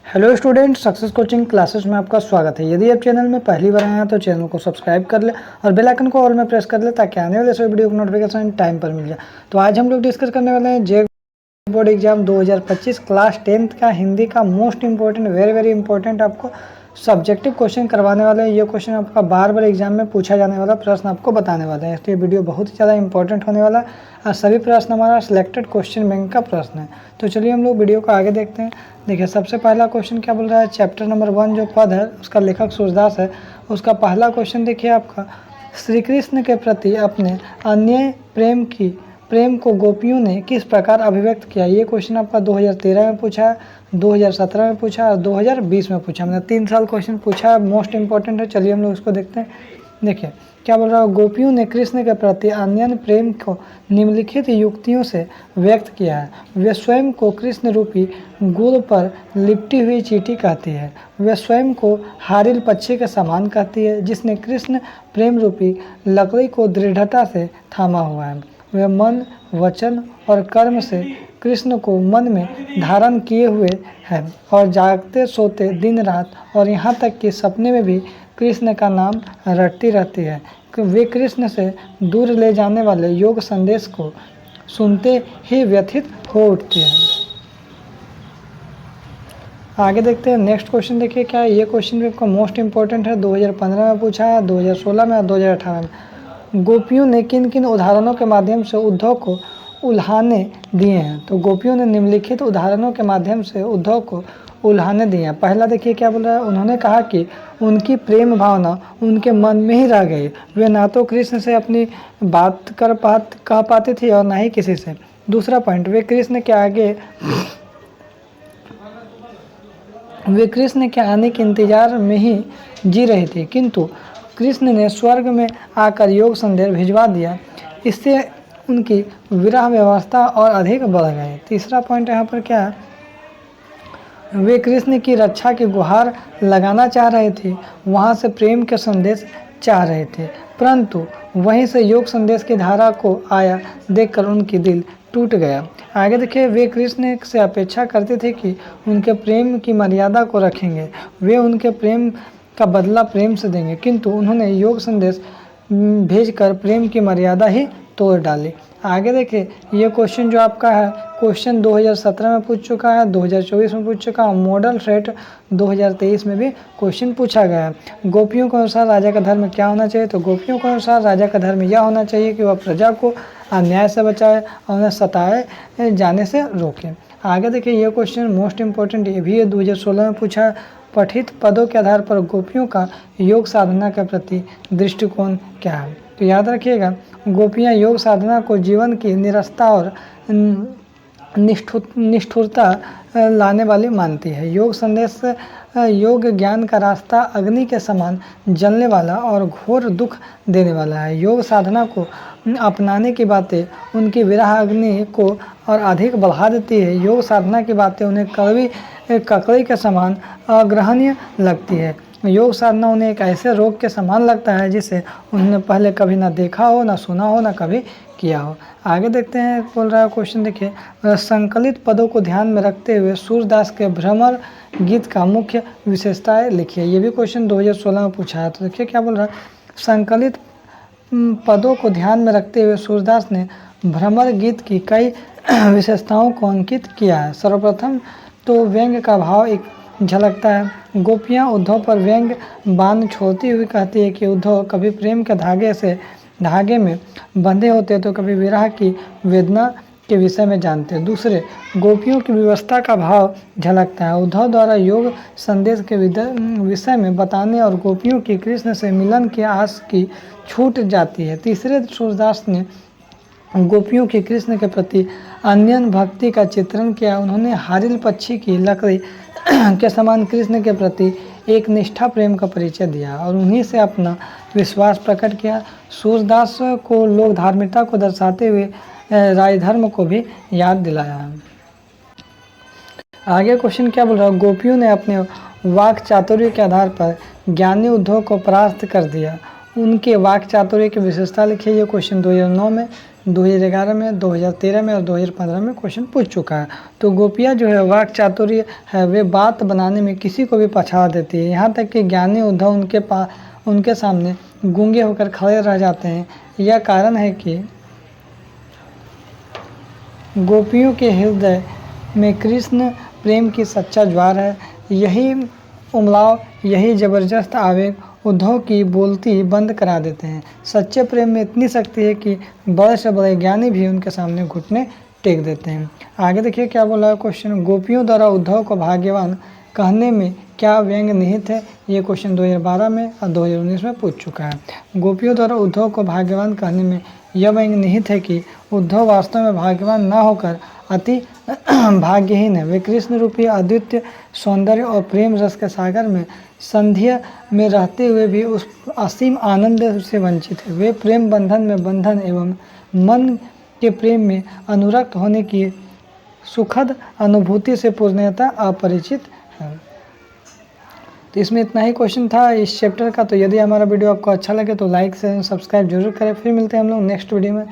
Hello student, success coaching classes में आपका स्वागत है। यदि आप चैनल में पहली बार आए हैं तो चैनल को सब्सक्राइब कर ले और बेल आइकन को ऑल में प्रेस कर ले ताकि आने वाले सभी वीडियो को नोटिफिकेशन टाइम पर मिल जाए। तो आज हम लोग डिस्कस करने वाले हैं जे बोर्ड एग्जाम 2025 क्लास 10th का हिंदी का मोस्ट इंपॉर्टेंट वेरी इंपॉर्टेंट आपको सब्जेक्टिव क्वेश्चन करवाने वाले हैं। ये क्वेश्चन आपका बार बार एग्जाम में पूछा जाने वाला प्रश्न आपको बताने वाला है, इसलिए वीडियो बहुत ही ज़्यादा इंपॉर्टेंट होने वाला है और सभी प्रश्न हमारा सिलेक्टेड क्वेश्चन बैंक का प्रश्न है। तो चलिए हम लोग वीडियो को आगे देखते हैं। देखिए, सबसे पहला क्वेश्चन क्या बोल रहा है, चैप्टर नंबर 1 जो पद है उसका लेखक सूरदास है। उसका पहला क्वेश्चन देखिए आपका, श्री कृष्ण के प्रति अपने अन्य प्रेम को गोपियों ने किस प्रकार अभिव्यक्त किया। ये क्वेश्चन आपका 2013 में पूछा है, 2017 में पूछा और 2020 में पूछा। मैंने 3 साल क्वेश्चन पूछा है, मोस्ट इंपॉर्टेंट है। चलिए हम लोग इसको देखते हैं। देखिए क्या बोल रहा है, गोपियों ने कृष्ण के प्रति अन्य प्रेम को निम्नलिखित युक्तियों से व्यक्त किया है। वे स्वयं को कृष्ण रूपी गुड़ पर लिपटी हुई चींटी कहती है। वे स्वयं को हारिल पक्षी के समान कहती है जिसने कृष्ण प्रेम रूपी लकड़ी को दृढ़ता से थामा हुआ है। वे मन, वचन और कर्म से कृष्ण को मन में धारण किए हुए हैं और जागते सोते दिन रात और यहाँ तक कि सपने में भी कृष्ण का नाम रटती रहती है। वे कृष्ण से दूर ले जाने वाले योग संदेश को सुनते ही व्यथित हो उठते हैं। आगे देखते हैं नेक्स्ट क्वेश्चन। देखिए क्या है, ये क्वेश्चन भी आपका मोस्ट इंपॉर्टेंट है। 2015 में पूछा है, 2016 में और 2018 में। गोपियों ने किन किन उदाहरणों के माध्यम से उद्धव को उल्हाने दिए हैं। तो गोपियों ने निम्नलिखित उदाहरणों के माध्यम से उद्धव को उल्हाने दिए हैं। पहला देखिए क्या बोल रहा है, उन्होंने कहा कि उनकी प्रेम भावना उनके मन में ही रह गई। वे ना तो कृष्ण से अपनी बात कह पाती थी और ना ही किसी से। दूसरा पॉइंट, वे कृष्ण के आने के इंतजार में ही जी रही थी, किंतु कृष्ण ने स्वर्ग में आकर योग संदेश भिजवा दिया। इससे उनकी विरह व्यवस्था और अधिक बढ़ गई। तीसरा पॉइंट यहाँ पर क्या है, वे कृष्ण की रक्षा की गुहार लगाना चाह रहे थे, वहाँ से प्रेम के संदेश चाह रहे थे, परंतु वहीं से योग संदेश की धारा को आया देखकर उनकी दिल टूट गया। आगे देखिए, वे कृष्ण से अपेक्षा करते थे कि उनके प्रेम की मर्यादा को रखेंगे, वे उनके प्रेम का बदला प्रेम से देंगे, किंतु उन्होंने योग संदेश भेजकर प्रेम की मर्यादा ही तोड़ डाली। आगे देखिए, ये क्वेश्चन जो आपका है, क्वेश्चन 2017 में पूछ चुका है, 2024 में पूछ चुका है, मॉडल सेट 2023 में भी क्वेश्चन पूछा गया है। गोपियों के अनुसार राजा का धर्म क्या होना चाहिए। तो गोपियों के अनुसार राजा का धर्म यह होना चाहिए कि वह प्रजा को अन्याय से बचाए और उन्हें सताए जाने से रोके। आगे देखिए, ये क्वेश्चन मोस्ट इंपॉर्टेंट ये भी है, 2016 में पूछा है। पठित पदों के आधार पर गोपियों का योग साधना के प्रति दृष्टिकोण क्या है। तो याद रखिएगा, गोपियाँ योग साधना को जीवन की निरस्ता और निष्ठुरता लाने वाली मानती है। योग संदेश योग ज्ञान का रास्ता अग्नि के समान जलने वाला और घोर दुख देने वाला है। योग साधना को अपनाने की बातें उनकी विरह अग्नि को और अधिक बढ़ा देती है। योग साधना की बातें उन्हें कड़वी ककड़ी के समान अग्रहणीय लगती है। योग साधना उन्हें एक ऐसे रोग के समान लगता है जिसे उन्होंने पहले कभी ना देखा हो, ना सुना हो, ना कभी किया हो। आगे देखते हैं, बोल रहा है क्वेश्चन देखिए, संकलित पदों को ध्यान में रखते हुए सूरदास के भ्रमर गीत का मुख्य विशेषताएं लिखिए। ये भी क्वेश्चन 2016 में पूछा है। तो देखिए क्या बोल रहा है, संकलित पदों को ध्यान में रखते हुए सूरदास ने भ्रमर गीत की कई विशेषताओं को अंकित किया है। सर्वप्रथम तो व्यंग का भाव एक झलकता है। गोपियाँ उद्धव पर व्यंग बाण छोड़ती हुई कहती है कि उद्धव कभी प्रेम के धागे में बंधे होते तो कभी विरह की वेदना के विषय में जानते। दूसरे, गोपियों की व्यवस्था का भाव झलकता है। उद्धव द्वारा योग संदेश के विषय में बताने और गोपियों की कृष्ण से मिलन की आस की छूट जाती है। तीसरे, सूरदास ने गोपियों की कृष्ण के प्रति अन्यन भक्ति का चित्रण किया। उन्होंने हारिल पक्षी की लकड़ी के समान कृष्ण के प्रति एक निष्ठा प्रेम का परिचय दिया और उन्हीं से अपना विश्वास प्रकट किया। सूरदास को लोक धार्मिकता को दर्शाते हुए राजधर्म को भी याद दिलाया। आगे क्वेश्चन क्या बोल रहा है, गोपियों ने अपने वाक चातुर्य के आधार पर ज्ञानी उद्धव को परास्त कर दिया। उनके वाक चातुर्य की विशेषता लिखिए। ये क्वेश्चन 2009 में, 2011 में, 2013 में और 2015 में क्वेश्चन पूछ चुका है। तो गोपियाँ जो है वाक चातुर्य है वे बात बनाने में किसी को भी पछाड़ देती है, यहाँ तक कि ज्ञानी उद्धव उनके सामने गूंगे होकर खड़े रह जाते हैं। यह कारण है कि गोपियों के हृदय में कृष्ण प्रेम की सच्चा ज्वार है। यही उमलाव, यही जबरदस्त आवेग उद्धव की बोलती बंद करा देते हैं। सच्चे प्रेम में इतनी शक्ति है कि बड़े से बड़े ज्ञानी भी उनके सामने घुटने टेक देते हैं। आगे देखिए क्या बोला है क्वेश्चन, गोपियों द्वारा उद्धव को भाग्यवान कहने में क्या व्यंग निहित है। ये क्वेश्चन 2012 में और 2019 में पूछ चुका है। गोपियों द्वारा उद्धव को भाग्यवान कहने में यह व्यंग निहित है कि उद्धव वास्तव में भाग्यवान न होकर अति भाग्यहीन है। वे कृष्ण रूपी अद्वितीय सौंदर्य और प्रेम रस के सागर में संध्या में रहते हुए भी उस असीम आनंद से वंचित है। वे प्रेम बंधन में बंधन एवं मन के प्रेम में अनुरक्त होने की सुखद अनुभूति से पूर्णतः अपरिचित है। तो इसमें इतना ही क्वेश्चन था इस चैप्टर का। तो यदि हमारा वीडियो आपको अच्छा लगे तो लाइक से सब्सक्राइब जरूर करें। फिर मिलते हैं हम लोग नेक्स्ट वीडियो में।